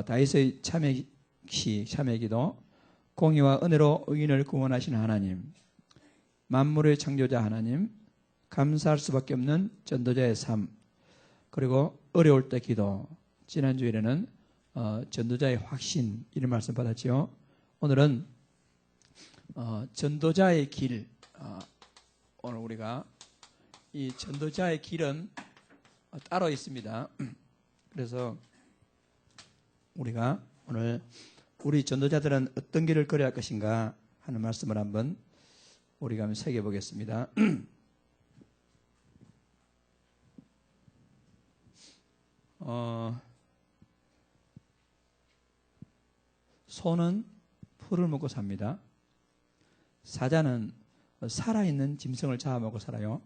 다윗의 참회기도 공의와 은혜로 의인을 구원하시는 하나님, 만물의 창조자 하나님, 감사할 수밖에 없는 전도자의 삶, 그리고 어려울 때 기도. 지난주에는 전도자의 확신 이런 말씀 받았죠. 오늘은 전도자의 길. 오늘 우리가 이 전도자의 길은 따로 있습니다. 그래서 우리가 오늘 우리 전도자들은 어떤 길을 걸어야 할 것인가 하는 말씀을 한번 우리가 한번 새겨보겠습니다. 소는 풀을 먹고 삽니다. 사자는 살아있는 짐승을 잡아먹고 살아요.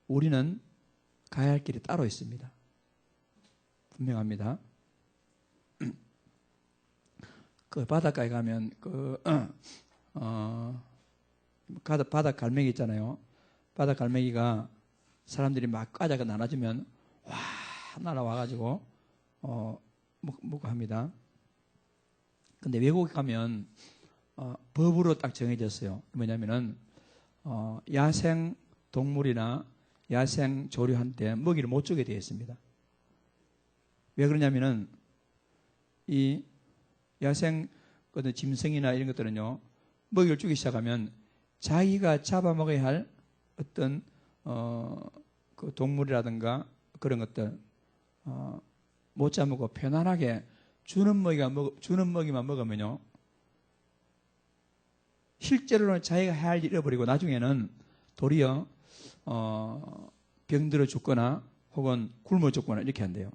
우리는 가야 할 길이 따로 있습니다. 분명합니다. 그 바닷가에 가면 바닷 갈매기 있잖아요. 바닷 갈매기가 사람들이 막 과자가 나눠주면 와 날아와가지고 먹고 합니다. 근데 외국에 가면 법으로 딱 정해졌어요. 뭐냐면은 야생 동물이나 야생 조류한테 먹이를 못 주게 되어 있습니다. 왜 그러냐면은 이 야생 짐승이나 이런 것들은요, 먹이를 주기 시작하면 자기가 잡아먹어야 할 어떤 그 동물이라든가 그런 것들 못 잡아먹고 편안하게 주는 먹이만 먹으면요, 실제로는 자기가 해야 할 일을 잃어버리고 나중에는 도리어 병들어 죽거나 혹은 굶어 죽거나 이렇게 한대요.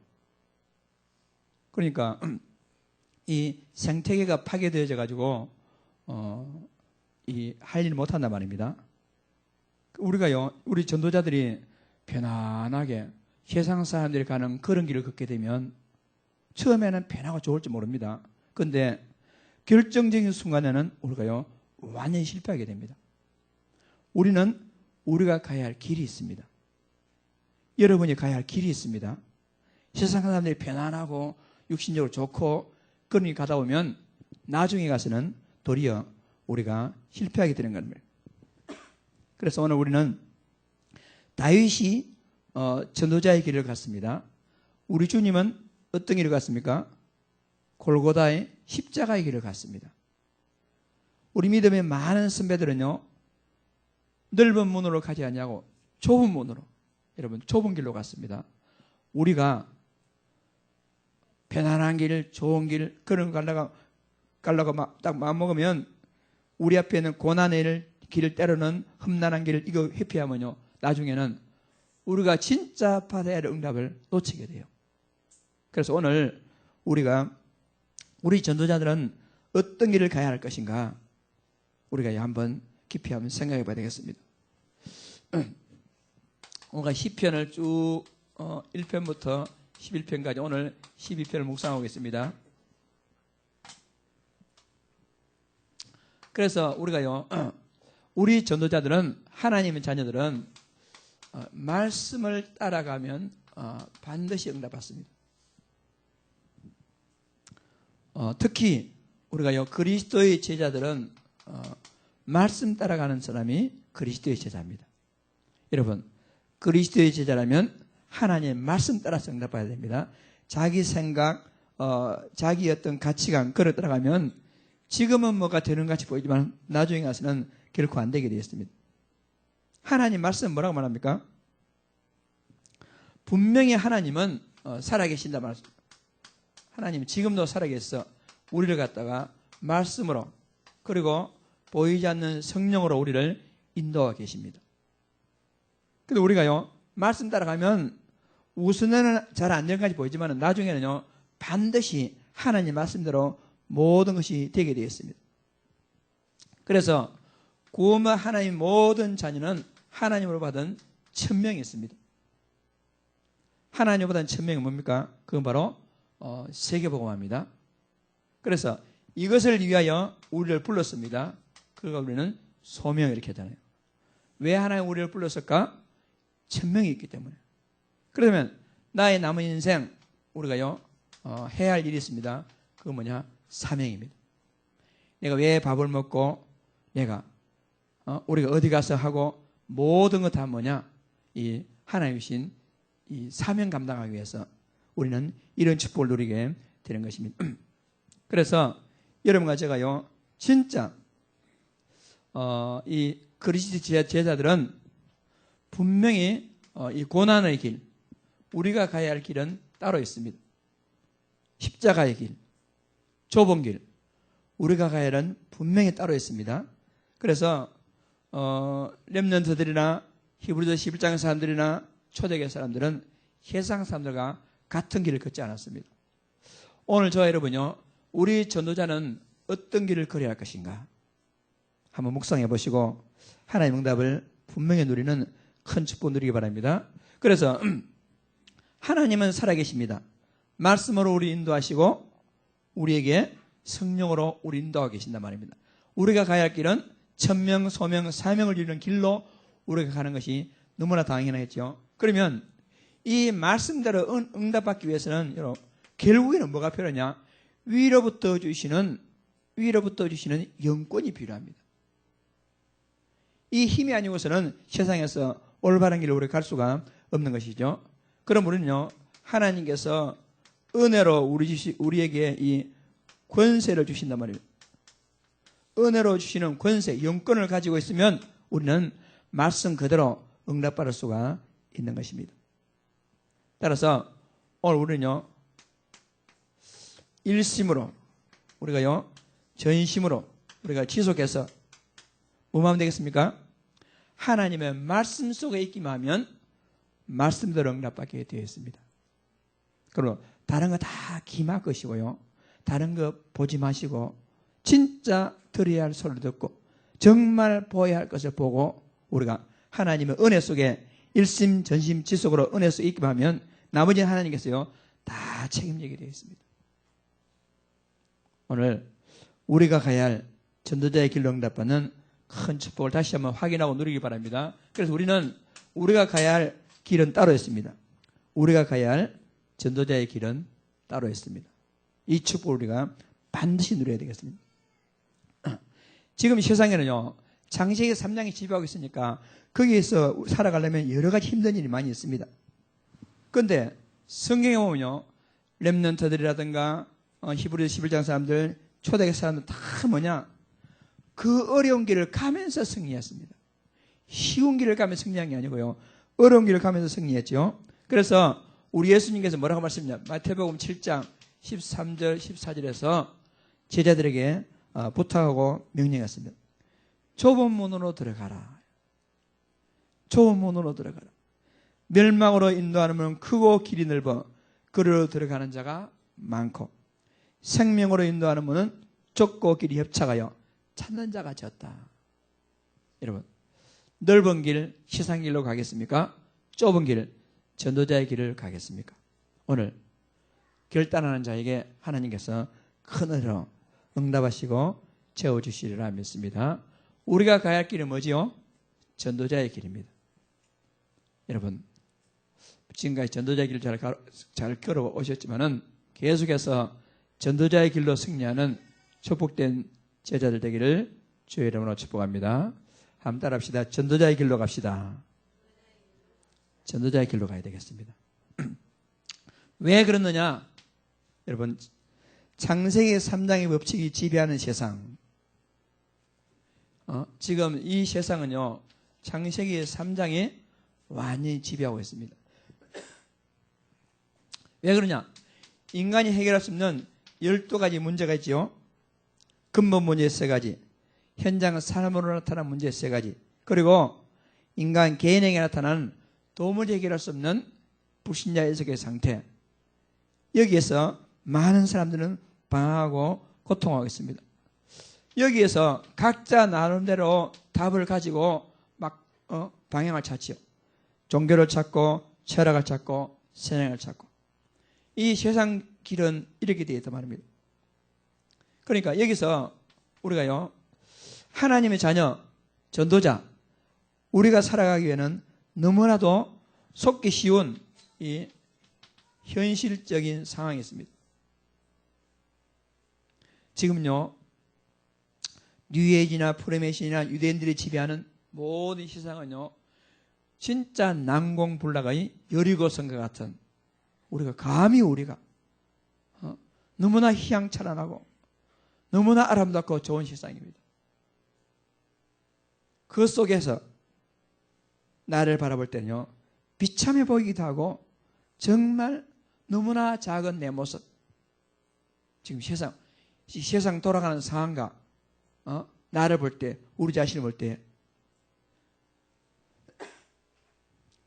그러니까 이 생태계가 파괴되어져 가지고 이 할 일 못 한단 말입니다. 우리가요, 우리 전도자들이 편안하게 세상 사람들이 가는 그런 길을 걷게 되면 처음에는 편하고 좋을지 모릅니다. 그런데 결정적인 순간에는 우리가요 완전히 실패하게 됩니다. 우리는 우리가 가야 할 길이 있습니다. 여러분이 가야 할 길이 있습니다. 세상 사람들이 편안하고 육신적으로 좋고 그런 일 가다 보면 나중에 가서는 도리어 우리가 실패하게 되는 겁니다. 그래서 오늘 우리는 다윗이 전도자의 길을 갔습니다. 우리 주님은 어떤 길을 갔습니까? 골고다의 십자가의 길을 갔습니다. 우리 믿음의 많은 선배들은요, 넓은 문으로 가지 않냐고 좁은 문으로, 여러분 좁은 길로 갔습니다. 우리가 편안한 길, 좋은 길, 그런 거 가려고 딱 마음먹으면 우리 앞에 있는 고난의 길을 때로는 험난한 길을 이거 회피하면요, 나중에는 우리가 진짜 받아야 할 응답을 놓치게 돼요. 그래서 오늘 우리 전도자들은 어떤 길을 가야 할 것인가 우리가 한번 깊이 한번 생각해 봐야 되겠습니다. 오늘 시편을 쭉 1편부터 11편까지 오늘 12편을 묵상하고 있습니다. 그래서 우리가요, 우리 전도자들은, 하나님의 자녀들은 말씀을 따라가면 반드시 응답받습니다. 특히 우리가요, 그리스도의 제자들은 말씀 따라가는 사람이 그리스도의 제자입니다. 여러분, 그리스도의 제자라면 하나님의 말씀 따라서 응답받아야 됩니다. 자기 생각, 자기 어떤 가치관, 그걸 따라가면 지금은 뭐가 되는 것 같이 보이지만 나중에 가서는 결코 안 되게 되어 있습니다. 하나님 말씀은 뭐라고 말합니까? 분명히 하나님은 살아계신다 말씀. 하나님은 지금도 살아계셔서 우리를 갖다가 말씀으로, 그리고 보이지 않는 성령으로 우리를 인도하고 계십니다. 근데 우리가요, 말씀 따라가면 우선에는 잘 안 되는 것까지 보이지만 나중에는요, 반드시 하나님 말씀대로 모든 것이 되게 되어 있습니다. 그래서 구원받은 하나님 모든 자녀는 하나님으로 받은 천명이 있습니다. 하나님으로 받은 천명이 뭡니까? 그건 바로 세계복음화입니다. 그래서 이것을 위하여 우리를 불렀습니다. 그러니까 우리는 소명 이렇게 하잖아요. 왜 하나님 우리를 불렀을까? 천명이 있기 때문에. 그러면 나의 남은 인생 우리가요, 해야 할 일이 있습니다. 그건 뭐냐? 사명입니다. 내가 왜 밥을 먹고 내가 우리가 어디 가서 하고 모든 것 다 뭐냐? 이 하나님 주신 이 사명 감당하기 위해서 우리는 이런 축복을 누리게 되는 것입니다. 그래서 여러분과 제가요, 진짜 이 그리스도 제자들은 분명히 이 고난의 길, 우리가 가야 할 길은 따로 있습니다. 십자가의 길, 좁은 길, 우리가 가야 하는 분명히 따로 있습니다. 그래서 렘넌트들이나 히브리서 11장 사람들이나 초대교회 사람들은 세상 사람들과 같은 길을 걷지 않았습니다. 오늘 저와 여러분요, 우리 전도자는 어떤 길을 걸어야 할 것인가? 한번 묵상해 보시고 하나님의 응답을 분명히 누리는 큰 축복 누리기 바랍니다. 그래서 하나님은 살아계십니다. 말씀으로 우리 인도하시고 우리에게 성령으로 우리 인도하고 계신단 말입니다. 우리가 가야 할 길은 천명, 소명, 사명을 이루는 길로 우리가 가는 것이 너무나 당연하겠죠. 그러면 이 말씀대로 응답받기 위해서는 결국에는 뭐가 필요하냐? 위로부터 주시는 영권이 필요합니다. 이 힘이 아니고서는 세상에서 올바른 길로 우리가 갈 수가 없는 것이죠. 그럼 우리는요, 하나님께서 은혜로 우리에게 이 권세를 주신단 말이에요. 은혜로 주시는 권세, 영권을 가지고 있으면 우리는 말씀 그대로 응답받을 수가 있는 것입니다. 따라서 오늘 우리는요, 일심으로 우리가요, 전심으로 우리가 지속해서 뭐만 하면 되겠습니까? 하나님의 말씀 속에 있기만 하면 말씀대로 응답받게 되어 있습니다. 그럼 다른 거 다 기막 것이고요, 다른 거 보지 마시고 진짜 들어야 할 소리를 듣고 정말 보아야 할 것을 보고 우리가 하나님의 은혜 속에 일심 전심 지속으로 은혜 속에 있기만 하면 나머지는 하나님께서요 다 책임지게 되어 있습니다. 오늘 우리가 가야 할 전도자의 길로 응답받는 큰 축복을 다시 한번 확인하고 누리기 바랍니다. 그래서 우리가 가야 할 길은 따로 있습니다. 우리가 가야 할 전도자의 길은 따로 있습니다. 이 축복을 우리가 반드시 누려야 되겠습니다. 지금 세상에는요, 창세기 3장이 지배하고 있으니까 거기에서 살아가려면 여러 가지 힘든 일이 많이 있습니다. 그런데 성경에 보면요, 렘넌트들이라든가 히브리서 11장 사람들, 초대교회 사람들 다 뭐냐? 그 어려운 길을 가면서 승리했습니다. 쉬운 길을 가면서 승리한 게 아니고요, 어려운 길을 가면서 승리했죠. 그래서 우리 예수님께서 뭐라고 말씀하셨냐? 마태복음 7장 13절 14절에서 제자들에게 부탁하고 명령했습니다. 좁은 문으로 들어가라. 좁은 문으로 들어가라. 멸망으로 인도하는 문은 크고 길이 넓어 그리로 들어가는 자가 많고 생명으로 인도하는 문은 좁고 길이 협착하여 찾는 자가 적다. 여러분, 넓은 길 세상 길로 가겠습니까? 좁은 길 전도자의 길을 가겠습니까? 오늘 결단하는 자에게 하나님께서 큰 은혜로 응답하시고 채워주시리라 믿습니다. 우리가 가야 할 길은 뭐지요? 전도자의 길입니다. 여러분, 지금까지 전도자의 길을 잘 걸어오셨지만은 계속해서 전도자의 길로 승리하는 축복된 제자들 되기를 주의 이름으로 축복합니다. 한번 따라합시다. 전도자의 길로 갑시다. 전도자의 길로 가야 되겠습니다. 왜 그러느냐? 여러분, 창세기 3장의 법칙이 지배하는 세상, 지금 이 세상은요, 창세기 3장이 완전히 지배하고 있습니다. 왜 그러냐? 인간이 해결할 수 없는 12가지 문제가 있지요. 근본 문제 3가지, 현장 사람으로 나타나는 문제 3가지, 그리고 인간 개인에게 나타나는 도무지 해결할 수 없는 불신자 예속의 상태. 여기에서 많은 사람들은 방황하고 고통하고 있습니다. 여기에서 각자 나름대로 답을 가지고 막 방향을 찾지요. 종교를 찾고 철학을 찾고 신앙을 찾고. 이 세상 길은 이렇게 되어 있단 말입니다. 그러니까 여기서 우리가요, 하나님의 자녀, 전도자, 우리가 살아가기 위해는 너무나도 속기 쉬운 이 현실적인 상황이 있습니다. 지금요, 뉴에이지나 프리메이슨이나 유대인들이 지배하는 모든 세상은요, 진짜 난공불락의 여리고성과 같은, 우리가 감히 우리가 너무나 희양찬란하고 너무나 아름답고 좋은 세상입니다. 그 속에서 나를 바라볼 때는요, 비참해 보이기도 하고 정말 너무나 작은 내 모습, 지금 세상 돌아가는 상황과 나를 볼 때, 우리 자신을 볼 때,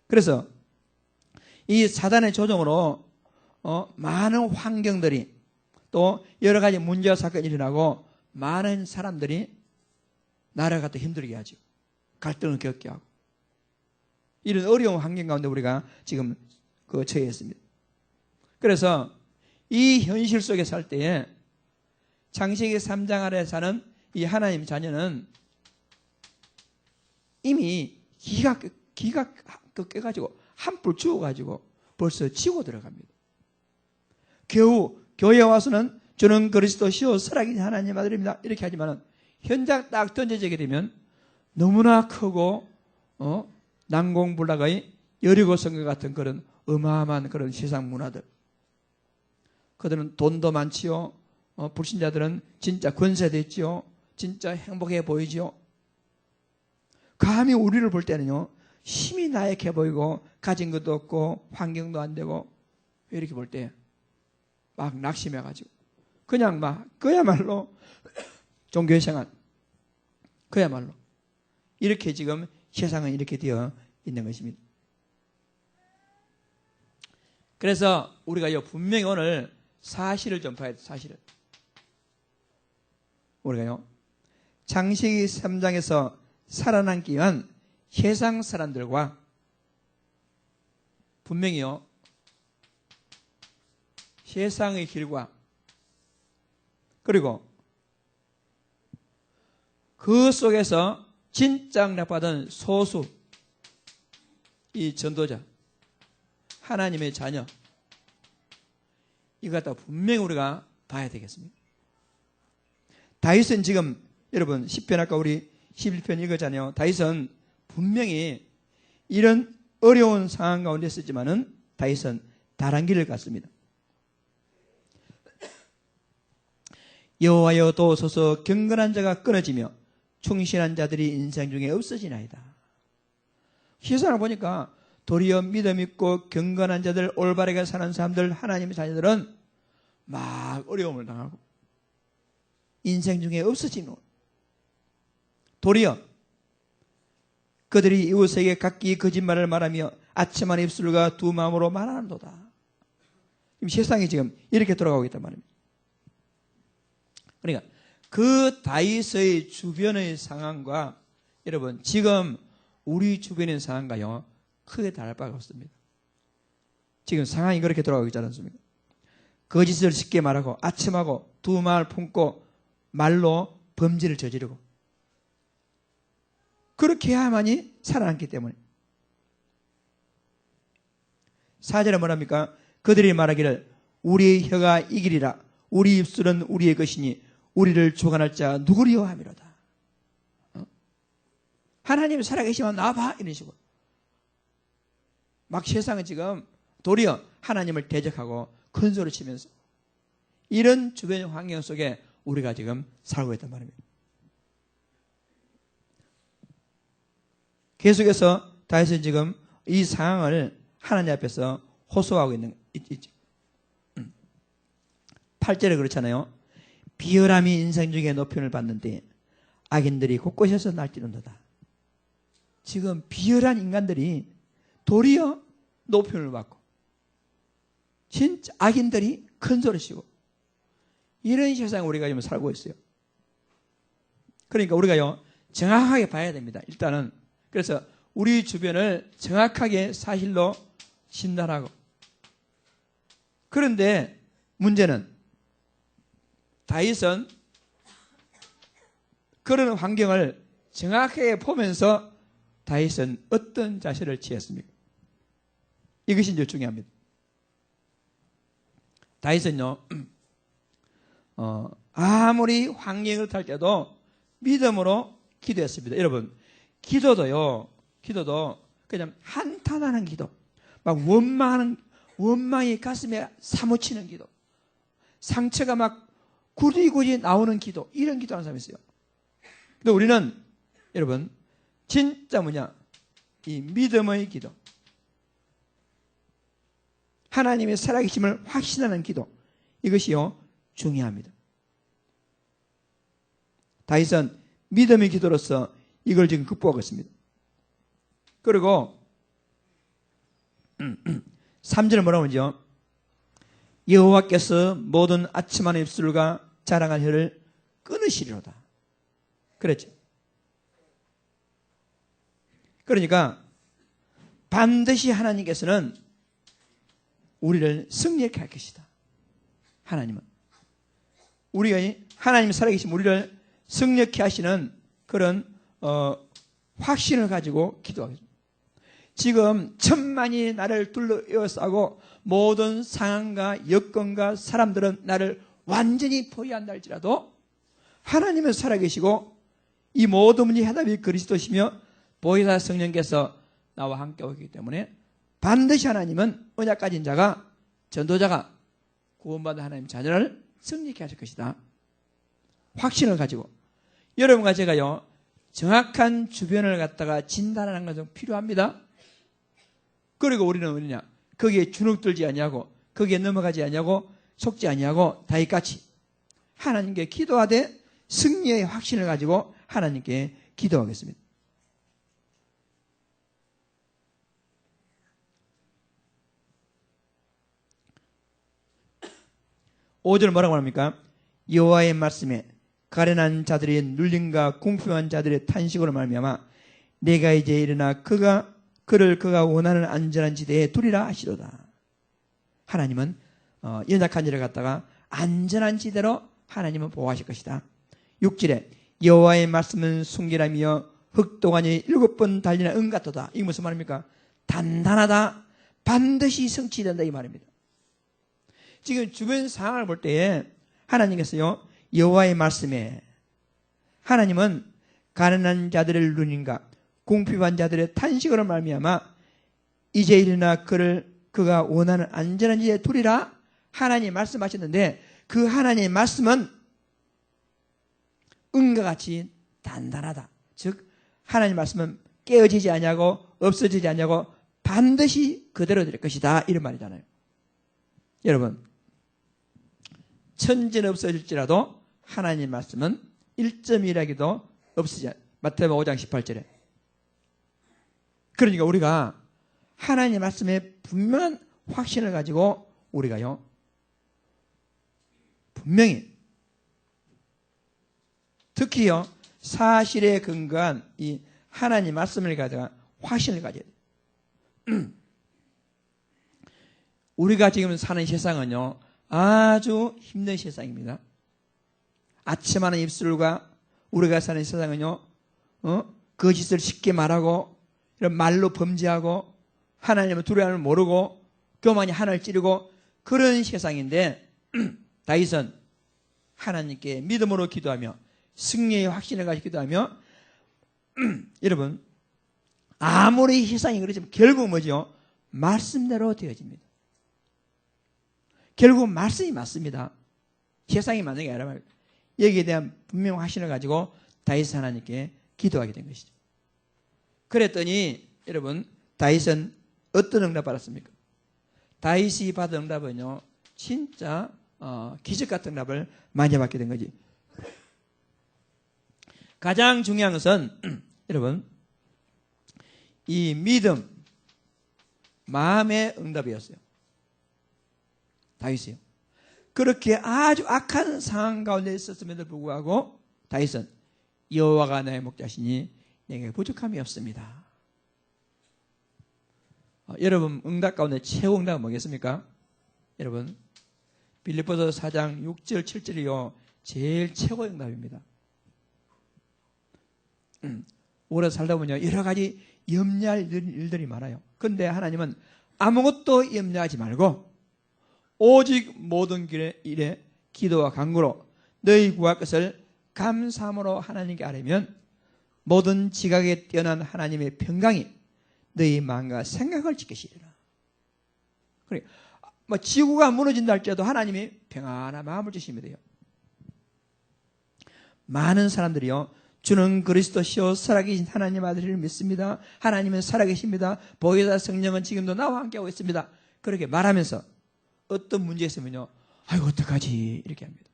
그래서 이 사단의 조종으로 많은 환경들이 또 여러 가지 문제와 사건이 일어나고 많은 사람들이 나를 갖다 힘들게 하죠. 갈등을 겪게 하고 이런 어려운 환경 가운데 우리가 지금 처해 있습니다. 그래서 이 현실 속에 살 때에 창세기 3장 아래 사는 이 하나님 자녀는 이미 기가 깨가지고 한풀 죽어가지고 벌써 지고 들어갑니다. 겨우 교회에 와서는 저는 그리스도시요 살아계신 하나님 아들입니다 이렇게 하지만은 현장 딱 던져지게 되면 너무나 크고 난공불락의 여리고성과 같은 그런 어마어마한 그런 세상 문화들, 그들은 돈도 많지요. 불신자들은 진짜 권세도 있지요. 진짜 행복해 보이지요. 감히 우리를 볼 때는요, 힘이 나약해 보이고 가진 것도 없고 환경도 안 되고 이렇게 볼 때 막 낙심해가지고 그냥 막 그야말로 종교의 생활, 그야말로 이렇게 지금 세상은 이렇게 되어 있는 것입니다. 그래서 우리가 분명히 오늘 사실을 전파해야 돼. 사실을 우리가요, 창세기 3장에서 살아남기 위한 세상 사람들과 분명히요, 세상의 길과 그리고 그 속에서 진짜 응답받은 소수 이 전도자, 하나님의 자녀, 이거 갖다 분명히 우리가 봐야 되겠습니다. 다윗은 지금 여러분 10편 아까 우리 11편 읽었잖아요. 다윗은 분명히 이런 어려운 상황 가운데 있었지만은 다윗은 다른 길을 갔습니다. 여호와여 도우소서, 경건한 자가 끊어지며 충실한 자들이 인생 중에 없어지나이다. 세상을 보니까 도리어 믿음 있고 경건한 자들, 올바르게 사는 사람들, 하나님의 자녀들은 막 어려움을 당하고 인생 중에 없어지는, 도리어 그들이 이웃에게 각기 거짓말을 말하며 아첨한 입술과 두 마음으로 말하는도다. 지금 세상이 지금 이렇게 돌아가고 있단 말입니다. 그러니까 그 다윗의 주변의 상황과 여러분 지금 우리 주변의 상황과요 크게 다를 바가 없습니다. 지금 상황이 그렇게 돌아가고 있지 않습니까? 거짓을 쉽게 말하고 아첨하고 두 마음을 품고 말로 범죄를 저지르고 그렇게 해야만이 살아남기 때문에. 4절에 뭐랍니까? 그들이 말하기를 우리의 혀가 이기리라. 우리 입술은 우리의 것이니 우리를 주관할 자 누구리요 하미로다. 하나님이 살아계시면 나와봐 이런 식으로. 막 세상은 지금 도리어 하나님을 대적하고 큰 소리 치면서 이런 주변 환경 속에 우리가 지금 살고 있단 말입니다. 계속해서 다윗은 지금 이 상황을 하나님 앞에서 호소하고 있죠. 8절에 그렇잖아요. 비열함이 인생 중에 노편을 받는데 악인들이 곳곳에서 날뛰는도다. 지금 비열한 인간들이 도리어 노편을 받고 진짜 악인들이 큰 소리 치고 이런 세상에 우리가 지금 살고 있어요. 그러니까 우리가요 정확하게 봐야 됩니다. 일단은 그래서 우리 주변을 정확하게 사실로 진단하고, 그런데 문제는 다윗은 그런 환경을 정확하게 보면서 다윗은 어떤 자세를 취했습니까? 이것이 이제 중요합니다. 다윗은요 아무리 환경을 탈 때도 믿음으로 기도했습니다. 여러분, 기도도 그냥 한탄하는 기도, 막 원망이 가슴에 사무치는 기도, 상처가 막 구리구리 나오는 기도, 이런 기도하는 사람이 있어요. 근데 우리는 여러분 진짜 이 믿음의 기도, 하나님의 살아계심을 확신하는 기도, 이것이요 중요합니다. 다윗은 믿음의 기도로서 이걸 지금 극복하고 있습니다. 그리고 3절에 뭐라고 하죠? 여호와께서 모든 아침하는 입술과 자랑한 혀를 끊으시리로다. 그랬죠. 그러니까 반드시 하나님께서는 우리를 승리케 할 것이다. 하나님은 우리가 하나님 살아계신 우리를 승리케 하시는 그런 확신을 가지고 기도하겠습니다. 지금 천만이 나를 둘러싸고 모든 상황과 여건과 사람들은 나를 완전히 포위한다 할지라도 하나님은 살아계시고 이 모든 문제의 해답이 그리스도시며 보혜사 성령께서 나와 함께 오기 때문에 반드시 하나님은 언약 가진 자가, 전도자가, 구원받은 하나님 자녀를 승리케 하실 것이다. 확신을 가지고 여러분과 제가요 정확한 주변을 갖다가 진단하는 것은 필요합니다. 그리고 우리는 뭐냐, 거기에 주눅들지 아니하고 거기에 넘어가지 아니하고 속지 아니하고 다윗같이 하나님께 기도하되 승리의 확신을 가지고 하나님께 기도하겠습니다. 5절 뭐라고 합니까? 여호와의 말씀에 가련한 자들의 눌림과 궁핍한 자들의 탄식으로 말미암아 내가 이제 일어나 그가 원하는 안전한 지대에 두리라 하시로다. 하나님은 연약한 자를 갖다가 안전한 지대로 하나님은 보호하실 것이다. 6절에 여호와의 말씀은 순결함이여 흑동안이 7번 달리는 은 같도다. 이게 무슨 말입니까? 단단하다, 반드시 성취된다, 이 말입니다. 지금 주변 상황을 볼 때에 하나님께서요 여호와의 말씀에 하나님은 가난한 자들의 눈인가 궁핍한 자들의 탄식으로 말미암아 이제 일어나 그가 원하는 안전한 지에 두리라 하나님 말씀하셨는데 그 하나님의 말씀은 은과 같이 단단하다. 즉 하나님 말씀은 깨어지지 아니하고 없어지지 아니하고 반드시 그대로 될 것이다, 이런 말이잖아요. 여러분, 천지는 없어질지라도 하나님 말씀은 1.1하기도 없으지 않아요. 마태복음 5장 18절에. 그러니까 우리가 하나님 말씀에 분명한 확신을 가지고 우리가요 분명히 특히요 사실에 근거한 이 하나님 말씀을 가져가 확신을 가져야 돼요. 우리가 지금 사는 세상은요 아주 힘든 세상입니다. 아침하는 입술과 우리가 사는 세상은요 거짓을 쉽게 말하고 이런 말로 범죄하고 하나님을 두려움을 모르고 교만이 하늘을 찌르고 그런 세상인데 다윗은 하나님께 믿음으로 기도하며 승리의 확신을 가지고 기도하며 여러분 아무리 세상이 그렇지만 결국 뭐죠? 말씀대로 되어집니다. 결국 말씀이 맞습니다. 세상이 맞는 게 아니라 여기에 대한 분명한 확신을 가지고 다윗은 하나님께 기도하게 된 것이죠. 그랬더니 여러분 다윗은 어떤 응답 받았습니까? 다윗이 받은 응답은요 진짜 기적 같은 응답을 많이 받게 된 거지. 가장 중요한 것은 여러분 이 믿음, 마음의 응답이었어요. 다윗이요. 그렇게 아주 악한 상황 가운데 있었음에도 불구하고 다윗은 여호와가 나의 목자시니 내게 부족함이 없습니다. 여러분 응답 가운데 최고 응답은 뭐겠습니까? 여러분 빌립보서 4장 6절 7절이요 제일 최고의 응답입니다. 오래 살다 보면 여러 가지 염려할 일들이 많아요. 그런데 하나님은 아무것도 염려하지 말고 오직 모든 일에 기도와 간구로 너희 구할 것을 감사함으로 하나님께 아뢰면 모든 지각에 뛰어난 하나님의 평강이 너희 마음과 생각을 지키시리라. 그래, 뭐 지구가 무너진다 할지라도 하나님이 평안한 마음을 주시면 돼요. 많은 사람들이요, 주는 그리스도시요 살아계신 하나님 아들을 믿습니다. 하나님은 살아계십니다. 보혜사 성령은 지금도 나와 함께하고 있습니다. 그렇게 말하면서 어떤 문제 있으면요, 아이고 어떡하지 이렇게 합니다.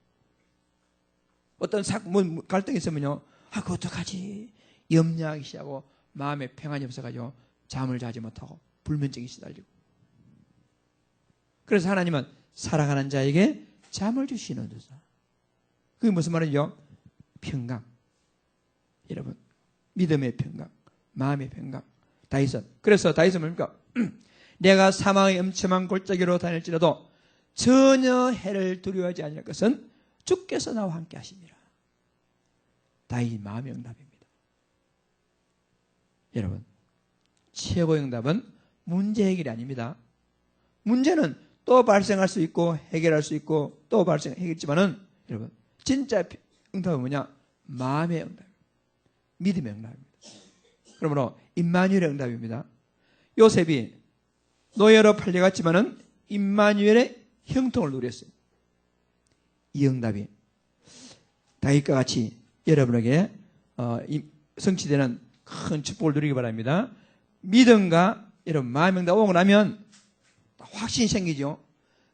어떤 갈등이 있으면요, 아이고 어떡하지 염려하기 시작하고 마음에 평안이 없어가지고 잠을 자지 못하고 불면증이 시달리고. 그래서 하나님은 사랑하는 자에게 잠을 주시는 도다. 그게 무슨 말이죠? 평강. 여러분, 믿음의 평강, 마음의 평강. 다윗은, 그래서 다윗은 뭡니까? 내가 사망의 엄청난 골짜기로 다닐지라도 전혀 해를 두려워하지 않을 것은 주께서 나와 함께 하십니다. 다윗 마음의 응답입니다. 여러분, 최고의 응답은 문제 해결이 아닙니다. 문제는 또 발생할 수 있고 해결할 수 있고 또 발생하겠지만은, 여러분, 진짜 응답은 뭐냐? 마음의 응답, 믿음의 응답입니다. 그러므로 임마누엘의 응답입니다. 요셉이 노예로 팔려갔지만은 임마누엘의 형통을 누렸어요. 이 응답이 다윗과 같이 여러분에게 성취되는 큰 축복을 누리기 바랍니다. 믿음과 여러분 마음의 응답 오고 나면 확신이 생기죠.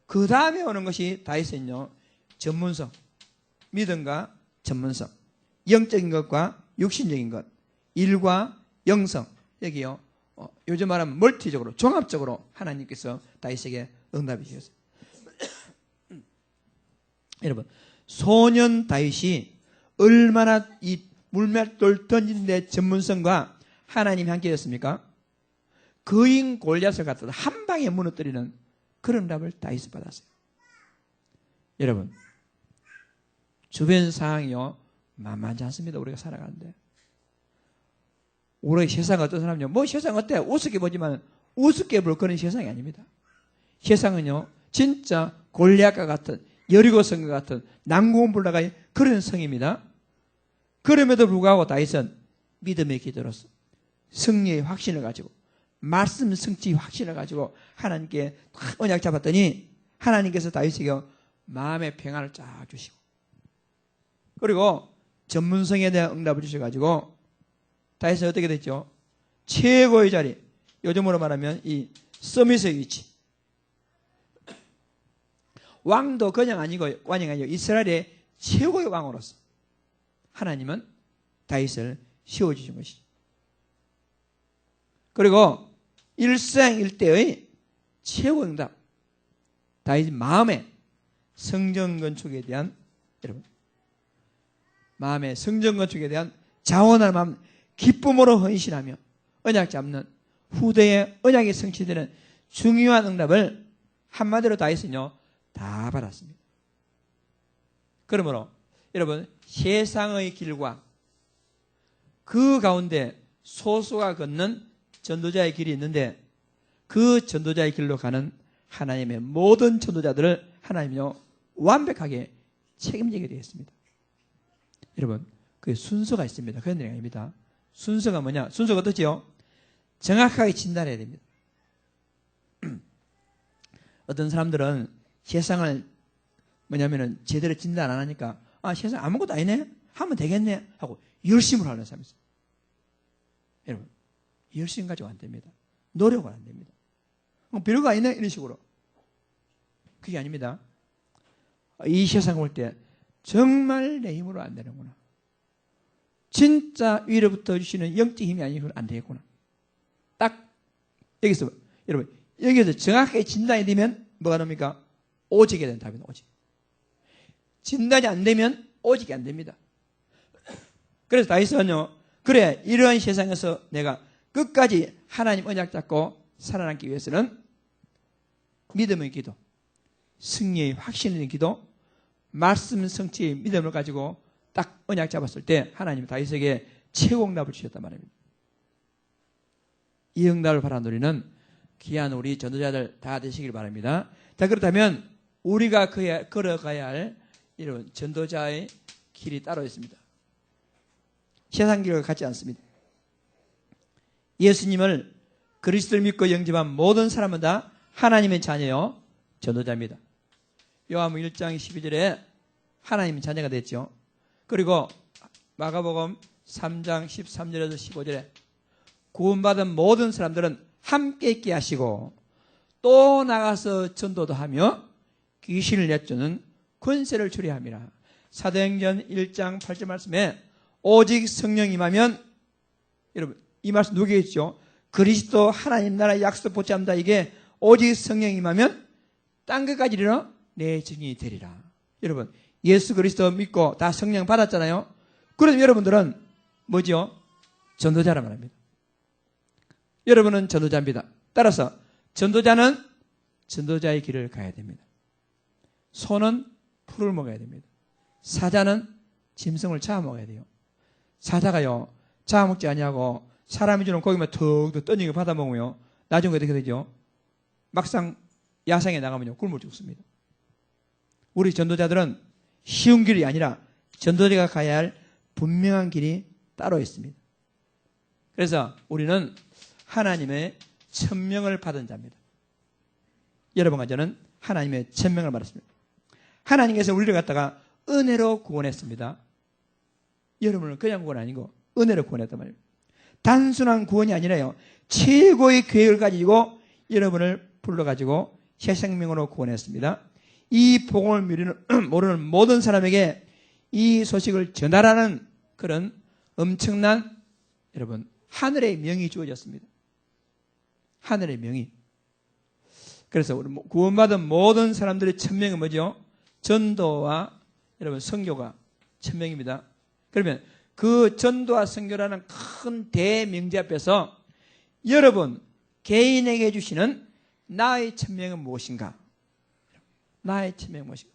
그 다음에 오는 것이 다윗은요, 전문성, 믿음과 전문성, 영적인 것과 육신적인 것, 일과 영성, 여기요, 요즘 말하면 멀티적으로, 종합적으로 하나님께서 다윗에게 응답해 주셨어요. 여러분, 소년 다윗이 얼마나 이 물맷돌 던지는데 전문성과 하나님이 함께했습니까? 거인 골리앗을 갖다가 한 방에 무너뜨리는 그런 응답을 다윗이 받았어요. 여러분, 주변 상황이요, 만만치 않습니다. 우리가 살아가는데. 우리 세상 어떤 사람은요, 뭐 세상 어때? 우습게 보지만 우습게 볼 그런 세상이 아닙니다. 세상은요, 진짜 골리앗과 같은, 여리고 성과 같은 난공불락의 그런 성입니다. 그럼에도 불구하고 다윗은 믿음의 기도로서 승리의 확신을 가지고, 말씀 성취의 확신을 가지고 하나님께 언약 잡았더니 하나님께서 다윗에게 마음의 평안을 쫙 주시고, 그리고 전문성에 대한 응답을 주셔가지고 다윗은 어떻게 됐죠? 최고의 자리, 요즘으로 말하면 이 서밋의 위치, 왕도 그냥 아니고 왕이 아니고 이스라엘의 최고의 왕으로서 하나님은 다윗을 세워주신 것이죠. 그리고 일생일대의 최고 응답, 다윗 마음의 성전 건축에 대한, 여러분, 마음의 성전 건축에 대한 자원할 마음, 기쁨으로 헌신하며 언약 잡는 후대의 언약이 성취되는 중요한 응답을 한마디로 다윗은요, 다 받았습니다. 그러므로 여러분, 세상의 길과 그 가운데 소수가 걷는 전도자의 길이 있는데, 그 전도자의 길로 가는 하나님의 모든 전도자들을 하나님이요, 완벽하게 책임지게 되어 있습니다. 여러분, 그 순서가 있습니다. 그런 얘기 아닙니다. 순서가 뭐냐? 순서가 어떻지요? 정확하게 진단해야 됩니다. 어떤 사람들은 세상을 뭐냐면은 제대로 진단 안 하니까, 아, 세상 아무것도 아니네? 하면 되겠네? 하고 열심으로 하는 사람이 있어요. 여러분, 열심 가지고 안 됩니다. 노력은 안 됩니다. 별거 아니네? 이런 식으로. 그게 아닙니다. 이 세상 올 때 정말 내 힘으로 안 되는구나. 진짜 위로부터 주시는 영적 힘이 아니면 안 되겠구나. 딱 여기서, 여러분, 여기서 정확하게 진단이 되면 뭐가 나옵니까? 오직에 대한 답이다. 오직. 진단이 안 되면 오직이 안 됩니다. 그래서 다윗은요, 그래, 이러한 세상에서 내가 끝까지 하나님 언약 잡고 살아남기 위해서는 믿음의 기도, 승리의 확신의 기도, 말씀 성취의 믿음을 가지고 딱 언약 잡았을 때 하나님은 다윗에게 최고 응답을 주셨단 말입니다. 이 응답을 바란 우리는 귀한 우리 전도자들 다 되시길 바랍니다. 자, 그렇다면 우리가 걸어가야 할 여러분 전도자의 길이 따로 있습니다. 세상 길과 같지 않습니다. 예수님을 그리스도를 믿고 영접한 모든 사람은 다 하나님의 자녀요 전도자입니다. 요한복음 1장 12절에 하나님의 자녀가 됐죠. 그리고 마가복음 3장 13절에서 15절에 구원받은 모든 사람들은 함께 있게 하시고 또 나가서 전도도 하며 귀신을 내쫓는 권세를 주려 함이라. 사도행전 1장 8절 말씀에 오직 성령 임하면, 여러분 이 말씀 누구에 있죠? 그리스도 하나님 나라의 약속 붙잡는다. 이게 오직 성령 임하면 딴 것까지 이르러 내 증인이 되리라. 여러분 예수 그리스도 믿고 다 성령 받았잖아요. 그럼 여러분들은 뭐죠? 전도자란 말입니다. 여러분은 전도자입니다. 따라서 전도자는 전도자의 길을 가야 됩니다. 소는 풀을 먹어야 됩니다. 사자는 짐승을 잡아먹어야 돼요. 사자가요 잡아먹지 아니하고 사람이 주는 고기만 툭툭 던지고 받아먹으며 나중에 어떻게 되죠? 막상 야생에 나가면요 굶어 죽습니다. 우리 전도자들은 쉬운 길이 아니라 전도자가 가야 할 분명한 길이 따로 있습니다. 그래서 우리는 하나님의 천명을 받은 자입니다. 여러분과 저는 하나님의 천명을 받았습니다. 하나님께서 우리를 갖다가 은혜로 구원했습니다. 여러분은 그냥 구원 아니고 은혜로 구원했단 말입니다. 단순한 구원이 아니라요 최고의 계획을 가지고 여러분을 불러가지고 새 생명으로 구원했습니다. 이 복음을 모르는 모든 사람에게 이 소식을 전달하는 그런 엄청난 여러분 하늘의 명이 주어졌습니다. 하늘의 명이. 그래서 우리 구원받은 모든 사람들의 천명은 뭐죠? 전도와 여러분 선교가 천명입니다. 그러면 그 전도와 선교라는 큰 대명제 앞에서 여러분 개인에게 주시는 나의 천명은 무엇인가? 나의 천명은 무엇인가?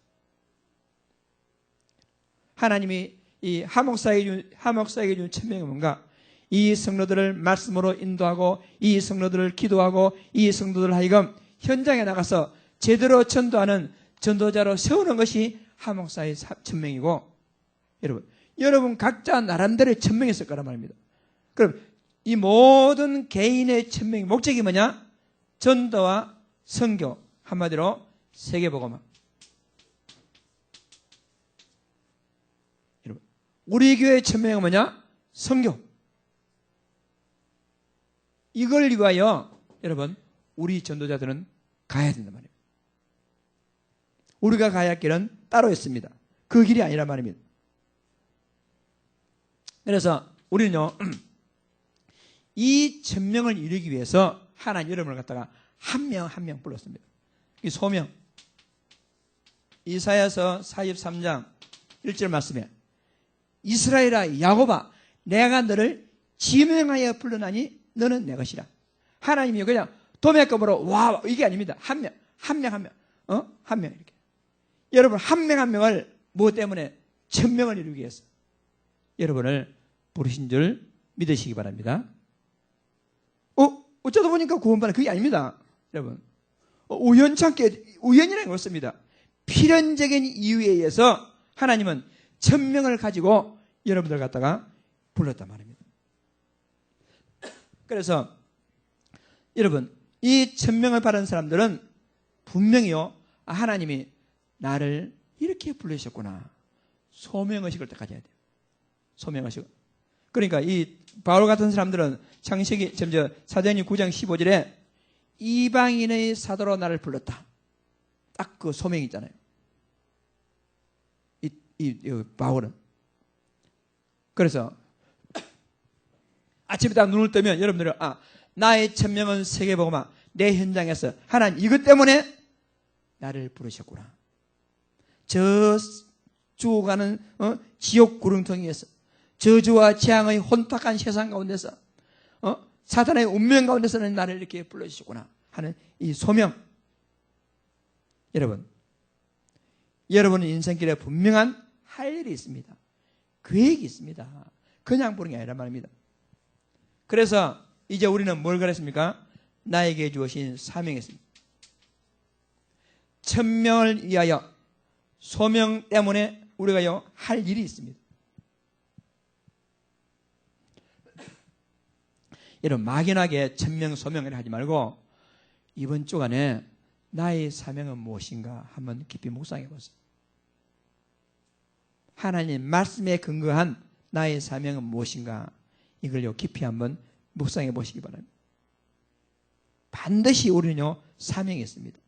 하나님이 이 하목사에게 준 천명은 뭔가? 이 성도들을 말씀으로 인도하고 이 성도들을 기도하고 이 성도들을 하여금 현장에 나가서 제대로 전도하는 전도자로 세우는 것이 하목사의 천명이고 여러분 각자 나름대로의 천명이 있을 거란 말입니다. 그럼 이 모든 개인의 천명의 목적이 뭐냐? 전도와 선교, 한마디로 세계복음화. 여러분 우리 교회의 천명은 뭐냐? 선교. 이걸 위하여 여러분 우리 전도자들은 가야 된단 말이에요. 우리가 가야 할 길은 따로 있습니다. 그 길이 아니란 말입니다. 그래서 우리는요 이 천명을 이루기 위해서 하나님 여러분을 갖다가 한 명 한 명 불렀습니다. 이 소명 이사야서 43장 1절 말씀에 이스라엘아 야곱아 내가 너를 지명하여 불러나니 너는 내 것이라. 하나님이 그냥 도매금으로 와 이게 아닙니다. 한 명 한 명 이렇게. 여러분 한 명 한 명을 무엇 때문에 천명을 이루기 위해서 여러분을 부르신 줄 믿으시기 바랍니다. 어쩌다 보니까 구원받는 그게 아닙니다. 여러분 우연찮게 우연이라는 걸 씁니다. 필연적인 이유에 의해서 하나님은 천명을 가지고 여러분들 갖다가 불렀단 말입니다. 그래서 여러분 이 천명을 받은 사람들은 분명히요 하나님이 나를 이렇게 부르셨구나 소명의식을 딱 가져야 돼요. 소명의식. 그러니까 이 바울 같은 사람들은 창세기 사도행전 9장 15절에 이방인의 사도로 나를 불렀다. 딱 그 소명이 있잖아요. 이 바울은. 그래서 아침에 딱 눈을 뜨면 여러분들은 나의 천명은 세계복음화. 내 현장에서 하나님 이것 때문에 나를 부르셨구나. 저 죽어가는 지옥 구렁텅이에서 저주와 재앙의 혼탁한 세상 가운데서 사탄의 운명 가운데서는 나를 이렇게 불러주셨구나 하는 이 소명. 여러분은 인생길에 분명한 할 일이 있습니다. 계획이 있습니다. 그냥 부르는 게 아니란 말입니다. 그래서 이제 우리는 뭘 그랬습니까? 나에게 주어진 사명이 있습니다. 천명을 위하여 소명 때문에 우리가요 할 일이 있습니다. 여러분 막연하게 천명 소명을 하지 말고 이번 주간에 나의 사명은 무엇인가 한번 깊이 묵상해 보세요. 하나님 말씀에 근거한 나의 사명은 무엇인가 이걸요 깊이 한번 묵상해 보시기 바랍니다. 반드시 우리는요 사명이 있습니다.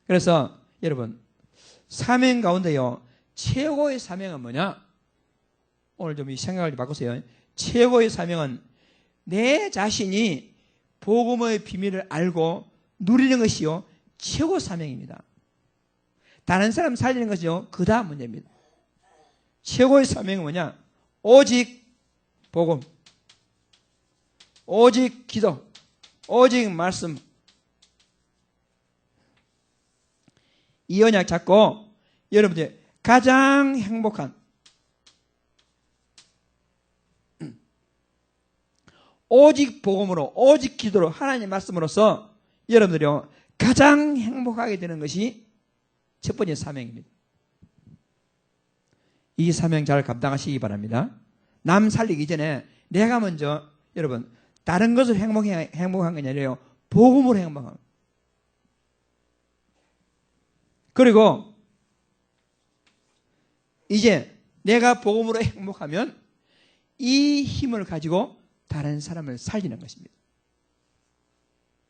그래서 여러분 사명 가운데요 최고의 사명은 뭐냐? 오늘 좀 이 생각을 바꾸세요. 최고의 사명은 내 자신이 복음의 비밀을 알고 누리는 것이요 최고 사명입니다. 다른 사람 살리는 것이요 그 다음 문제입니다. 최고의 사명은 뭐냐? 오직 복음, 오직 기도, 오직 말씀. 이 언약 잡고 여러분들 가장 행복한 오직 복음으로 오직 기도로 하나님 말씀으로서 여러분들이요 가장 행복하게 되는 것이 첫 번째 사명입니다. 이 사명 잘 감당하시기 바랍니다. 남 살리기 전에 내가 먼저 여러분 다른 것을 행복한 게 아니라요 복음으로 행복한 거예요. 그리고 이제 내가 복음으로 행복하면 이 힘을 가지고 다른 사람을 살리는 것입니다.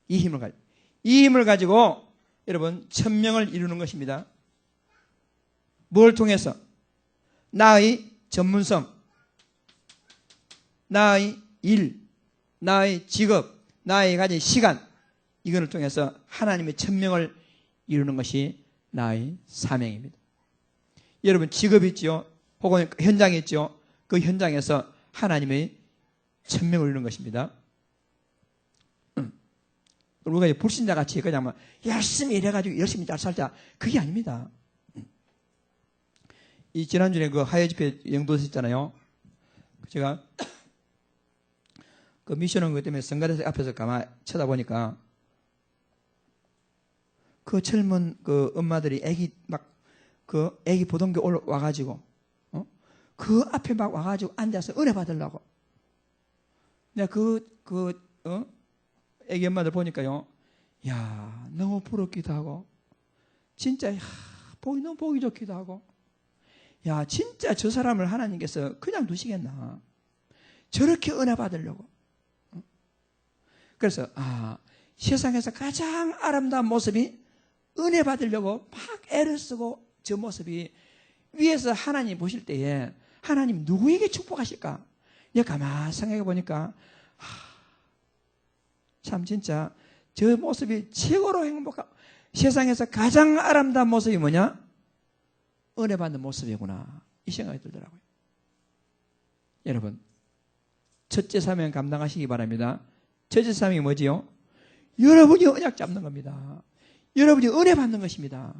이 힘을 가지고 여러분 천명을 이루는 것입니다. 뭘 통해서? 나의 전문성, 나의 일, 나의 직업, 나의 가진 시간 이것을 통해서 하나님의 천명을 이루는 것이 나의 사명입니다. 여러분 직업이 있죠. 혹은 현장이 있죠. 그 현장에서 하나님의 천명을 이루는 것입니다. 우리가 불신자같이 그냥 막 열심히 일해가지고 열심히 잘 살자 그게 아닙니다. 이 지난주에 그 하회집회 영도에서 있잖아요. 제가 그 미션원 그 때문에 성가대 앞에서 가만히 쳐다보니까 그 젊은 그 엄마들이 애기 보동교 올라와가지고 그 앞에 막 와가지고 앉아서 은혜 받으려고. 내가 애기 엄마들 보니까요, 야 너무 부럽기도 하고, 진짜 너무 보기 좋기도 하고, 야 진짜 저 사람을 하나님께서 그냥 두시겠나? 저렇게 은혜 받으려고. 그래서 세상에서 가장 아름다운 모습이 은혜 받으려고 막 애를 쓰고 저 모습이 위에서 하나님 보실 때에 하나님 누구에게 축복하실까? 내가 가만히 생각해 보니까 참 진짜 저 모습이 최고로 행복한 세상에서 가장 아름다운 모습이 뭐냐? 은혜 받는 모습이구나 이 생각이 들더라고요. 여러분 첫째 사명 감당하시기 바랍니다. 첫째 사명이 뭐지요? 여러분이 언약 잡는 겁니다. 여러분이 은혜 받는 것입니다.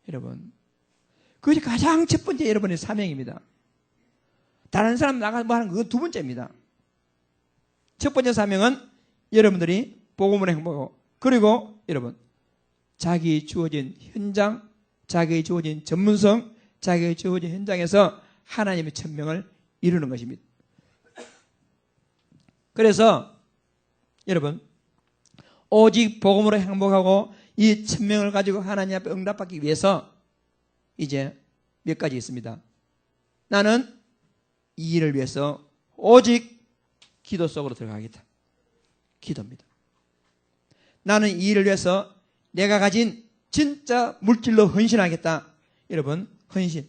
여러분 그것이 가장 첫 번째 여러분의 사명입니다. 다른 사람 나가서 뭐 하는 그건 두 번째입니다. 첫 번째 사명은 여러분들이 복음을 행복하고, 그리고 여러분 자기 주어진 현장, 자기 주어진 전문성, 자기 주어진 현장에서 하나님의 천명을 이루는 것입니다. 그래서 여러분 오직 복음으로 행복하고 이 천명을 가지고 하나님 앞에 응답받기 위해서 이제 몇 가지 있습니다. 나는 이 일을 위해서 오직 기도 속으로 들어가겠다. 기도입니다. 나는 이 일을 위해서 내가 가진 진짜 물질로 헌신하겠다. 여러분 헌신,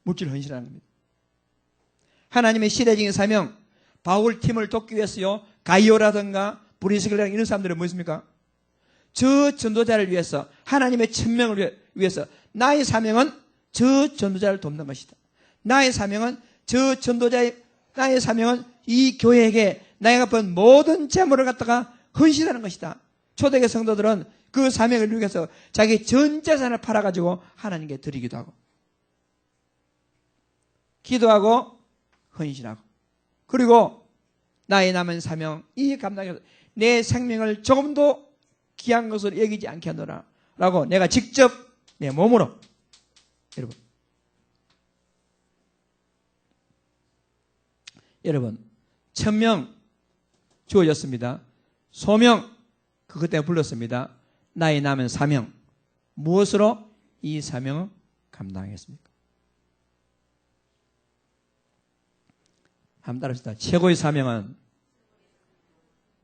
물질 헌신하는 겁니다. 하나님의 시대적인 사명, 바울 팀을 돕기 위해서요 가이오라든가 브리스길라 이런 사람들은 뭐였습니까? 저 전도자를 위해서 하나님의 천명을 위해서 나의 사명은 저 전도자를 돕는 것이다. 나의 사명은 나의 사명은 이 교회에게 내가 번 모든 재물을 갖다가 헌신하는 것이다. 초대교회 성도들은 그 사명을 이루기 위해서 자기 전 재산을 팔아가지고 하나님께 드리기도 하고, 기도하고 헌신하고, 그리고 나의 남은 사명 이 감당해서 내 생명을 조금도 귀한 것으로 여기지 않게 하노라 라고 내가 직접 내 몸으로 여러분, 1000명 주어졌습니다. 소명, 그것 때문에 불렀습니다. 나의 남은 사명. 무엇으로 이 사명을 감당하겠습니까? 한번 따라합시다. 최고의 사명은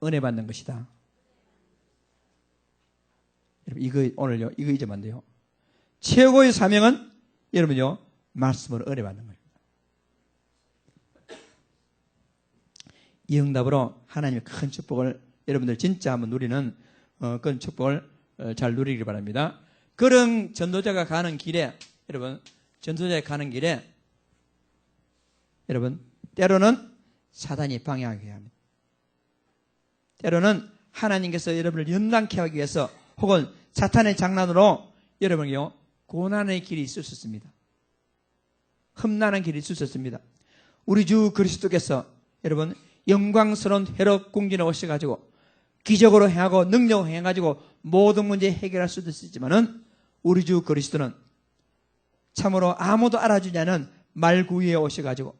은혜 받는 것이다. 여러분, 이거 오늘요, 이거 잊으면 안 돼요. 최고의 사명은 여러분요, 말씀으로 은혜 받는 겁니다. 이 응답으로 하나님의 큰 축복을 여러분들 진짜 한번 누리는 그런 축복을 잘 누리길 바랍니다. 그런 전도자가 가는 길에, 여러분, 전도자가 가는 길에, 여러분, 때로는 사단이 방해하게 합니다. 때로는 하나님께서 여러분을 연단케 하기 위해서 혹은 사탄의 장난으로 여러분이요, 고난의 길이 있을 수 있습니다. 흠나는 길이 있을 수 있습니다. 우리 주 그리스도께서 여러분, 영광스러운 헤롯 궁전에 오셔가지고 기적으로 행하고 능력으로 행해가지고 모든 문제 해결할 수도 있지만은 우리 주 그리스도는 참으로 아무도 알아주지 않은 말구위에 오셔가지고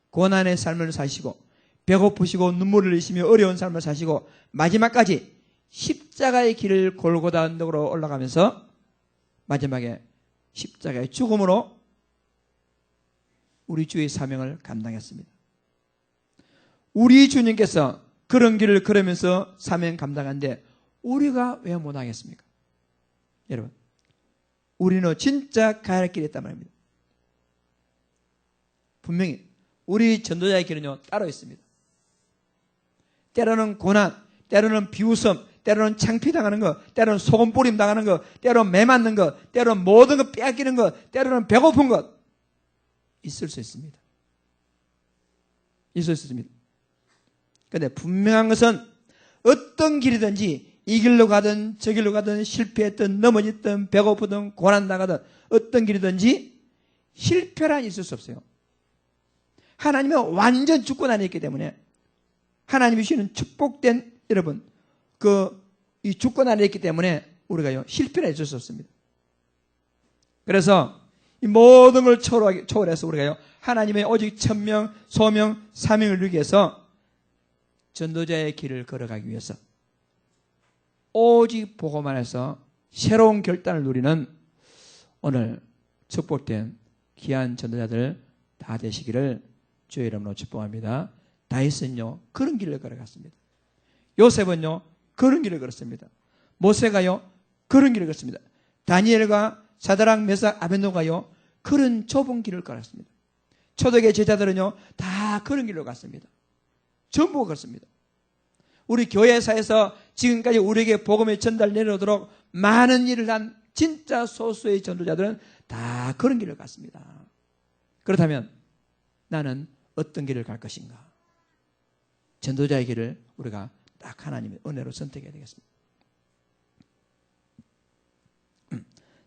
고난의 삶을 사시고 배고프시고 눈물을 흘리시며 어려운 삶을 사시고 마지막까지 십자가의 길을 골고다 언덕으로 올라가면서 마지막에 십자가의 죽음으로 우리 주의 사명을 감당했습니다. 우리 주님께서 그런 길을 걸으면서 사명 감당한데 우리가 왜 못하겠습니까? 여러분, 우리는 진짜 가야 할 길이 있단 말입니다. 분명히 우리 전도자의 길은요, 따로 있습니다. 때로는 고난, 때로는 비웃음, 때로는 창피당하는 것, 때로는 소금뿌림 당하는 것, 때로는 매 맞는 것, 때로는 모든 것 빼앗기는 것, 때로는 배고픈 것 있을 수 있습니다. 있을 수 있습니다. 그런데 분명한 것은 어떤 길이든지 이 길로 가든 저 길로 가든 실패했든 넘어졌든 배고프든 고난당하든 어떤 길이든지 실패란 있을 수 없어요. 하나님은 완전 주권 안에 있기 때문에 하나님이 주시는 축복된 여러분 이 주권 안에 있기 때문에 우리가요 실패는 있을 수 없습니다. 그래서 이 모든 걸 초월해서 우리가요 하나님의 오직 천명, 소명, 사명을 이루기 위해서 전도자의 길을 걸어가기 위해서 오직 복음만 해서 새로운 결단을 누리는 오늘 축복된 귀한 전도자들 다 되시기를 주의 이름으로 축복합니다. 다윗은요 그런 길을 걸어갔습니다. 요셉은요 그런 길을 걸었습니다. 모세가요 그런 길을 걸었습니다. 다니엘과 사드락, 메삭, 아벤노가요 그런 좁은 길을 걸었습니다. 초대교회 제자들은요 다 그런 길로 갔습니다. 전부 그렇습니다. 우리 교회사에서 지금까지 우리에게 복음의 전달 내려오도록 많은 일을 한 진짜 소수의 전도자들은 다 그런 길을 갔습니다. 그렇다면 나는 어떤 길을 갈 것인가? 전도자의 길을 우리가 딱 하나님의 은혜로 선택해야 되겠습니다.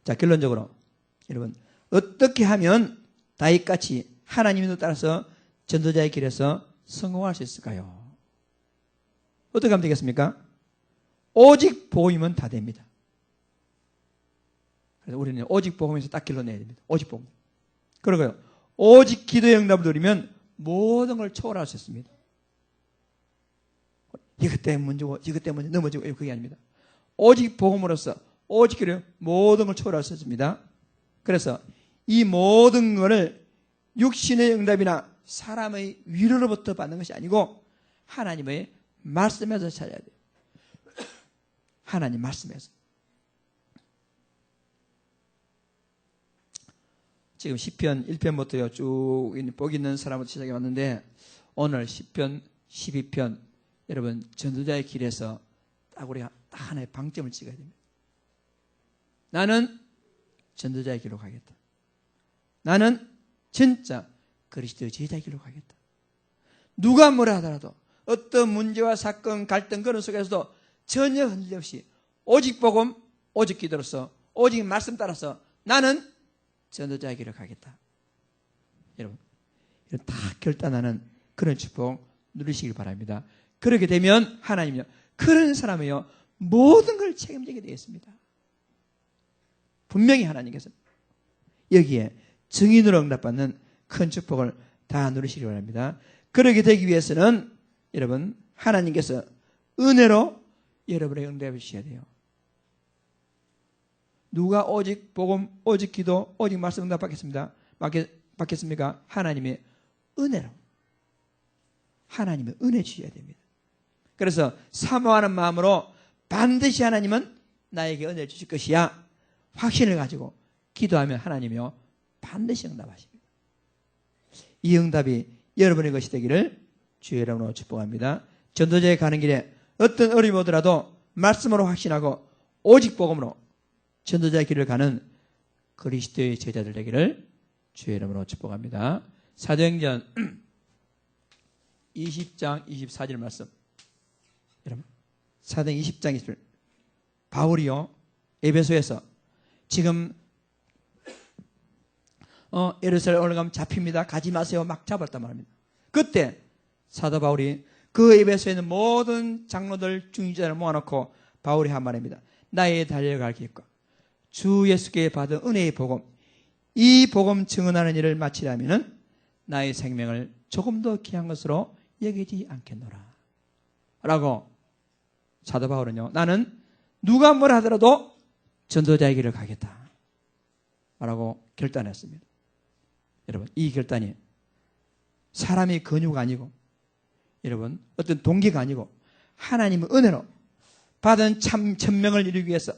자, 결론적으로 여러분 어떻게 하면 다윗같이 하나님의 뜻 따라서 전도자의 길에서 성공할 수 있을까요? 어떻게 하면 되겠습니까? 오직 복음이면 다 됩니다. 그래서 우리는 오직 복음에서 딱 길러내야 됩니다. 오직 복음. 그러고요. 오직 기도의 응답을 누리면 모든 걸 초월할 수 있습니다. 이것 때문에 문제고 이것 때문에 넘어지고 그게 아닙니다. 오직 복음으로서 오직 기도로 모든 걸 초월할 수 있습니다. 그래서 이 모든 것을 육신의 응답이나 사람의 위로로부터 받는 것이 아니고 하나님의 말씀에서 찾아야 돼요. 하나님 말씀에서. 지금 시편 1편부터요 쭉 복 있는 사람부터 시작해 왔는데 오늘 시편 12편 여러분 전도자의 길에서 딱 우리가 딱 하나의 방점을 찍어야 됩니다. 나는 전도자의 길로 가겠다. 나는 진짜 그리스도의 제자의 길로 가겠다. 누가 뭐라 하더라도 어떤 문제와 사건, 갈등 그런 속에서도 전혀 흔들림 없이 오직 복음, 오직 기도로서 오직 말씀 따라서 나는 전도자의 길을 가겠다. 여러분 이런 다 결단하는 그런 축복 누리시길 바랍니다. 그렇게 되면 하나님이요 그런 사람이요 모든 걸 책임지게 되겠습니다. 분명히 하나님께서 여기에 증인으로 응답받는 큰 축복을 다 누리시기 바랍니다. 그러게 되기 위해서는 여러분 하나님께서 은혜로 여러분에게 응답해 주셔야 돼요. 누가 오직 복음, 오직 기도, 오직 말씀 응답 받겠습니까? 하나님의 은혜로. 하나님의 은혜 주셔야 됩니다. 그래서 사모하는 마음으로 반드시 하나님은 나에게 은혜를 주실 것이야 확신을 가지고 기도하면 하나님이요 반드시 응답하십니다. 이 응답이 여러분의 것이 되기를 주의 이름으로 축복합니다. 전도자에 가는 길에 어떤 어려움이 오더라도 말씀으로 확신하고 오직 복음으로 전도자의 길을 가는 그리스도의 제자들 되기를 주의 이름으로 축복합니다. 사도행전 20장 24절 말씀. 여러분, 사도행 20장 20절. 바울이요 에베소에서 지금 예루살렘 올라가면 잡힙니다. 가지 마세요. 막 잡았단 말입니다. 그때 사도 바울이 그 에베소에 있는 모든 장로들 중직자를 모아놓고 바울이 한 말입니다. 나의 달려갈 길과 주 예수께 받은 은혜의 복음, 이 복음 증언하는 일을 마치려면 나의 생명을 조금 더 귀한 것으로 여기지 않겠노라 라고 사도 바울은요 나는 누가 뭘 하더라도 전도자의 길을 가겠다 라고 결단했습니다. 여러분 이 결단이 사람의 근유가 아니고 여러분 어떤 동기가 아니고 하나님의 은혜로 받은 참 천명을 이루기 위해서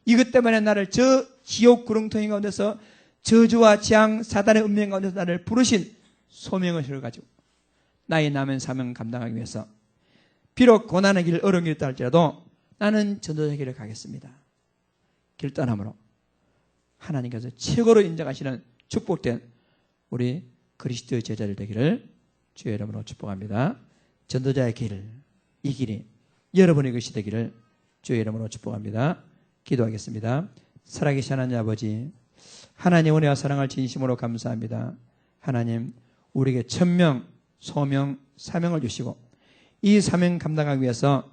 이것 때문에 나를 저 지옥 구렁텅이 가운데서 저주와 재앙 사단의 운명 가운데서 나를 부르신 소명을 가지고 나의 남은 사명 감당하기 위해서 비록 고난의 길 어려운 길이 있다 할지라도 나는 전도자의 길을 가겠습니다. 결단함으로 하나님께서 최고로 인정하시는 축복된 우리 그리스도의 제자들 되기를 주의 이름으로 축복합니다. 전도자의 길, 이 길이 여러분의 것이 되기를 주의 이름으로 축복합니다. 기도하겠습니다. 살아계신 하나님 아버지, 하나님 은혜와 사랑을 진심으로 감사합니다. 하나님 우리에게 천명, 소명, 사명을 주시고 이 사명 감당하기 위해서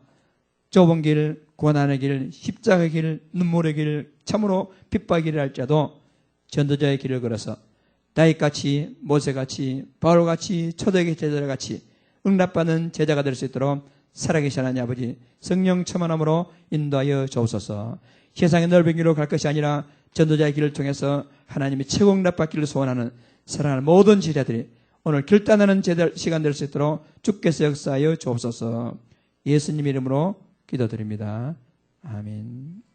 좁은 길, 고난의 길, 십자가의 길, 눈물의 길, 참으로 핍박의 길을 할지라도 전도자의 길을 걸어서 다윗같이, 모세같이, 바울같이, 초대의 제자들같이 응답받는 제자가 될 수 있도록 살아계신 하나님 아버지 성령 충만함으로 인도하여 주옵소서. 세상의 넓은 길로 갈 것이 아니라 전도자의 길을 통해서 하나님의 최고 응답받기를 소원하는 사랑하는 모든 제자들이 오늘 결단하는 시간 될 수 있도록 주께서 역사하여 주옵소서. 예수님 이름으로 기도드립니다. 아멘.